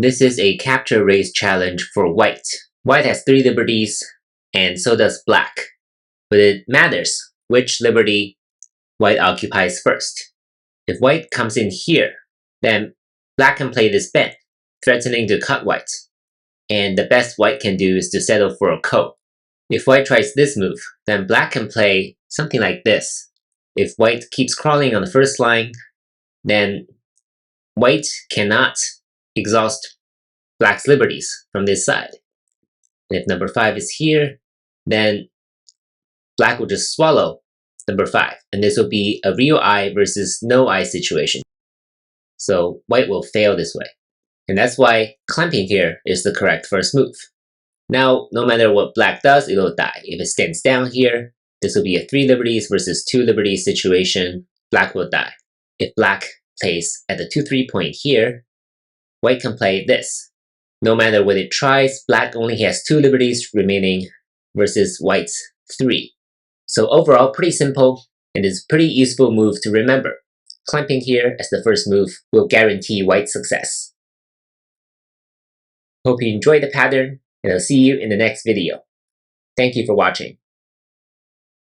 This is a capture race challenge for white. White has 3 liberties, and so does black. But it matters which liberty white occupies first. If white comes in here, then black can play this bend, threatening to cut white. And the best white can do is to settle for a ko. If white tries this move, then black can play something like this. If white keeps crawling on the first line, then white cannot exhaust black's liberties from this side. And if number 5 is here, then black will just swallow number 5. And this will be a real eye versus no eye situation. So white will fail this way. And that's why clamping here is the correct first move. Now, no matter what black does, it will die. If it stands down here, this will be a 3 liberties versus 2 liberties situation. Black will die. If black plays at the 2-3 point here, white can play this. No matter what it tries, black only has 2 liberties remaining versus white's 3. So overall, pretty simple, and is a pretty useful move to remember. Clamping here as the first move will guarantee white's success. Hope you enjoyed the pattern, and I'll see you in the next video. Thank you for watching.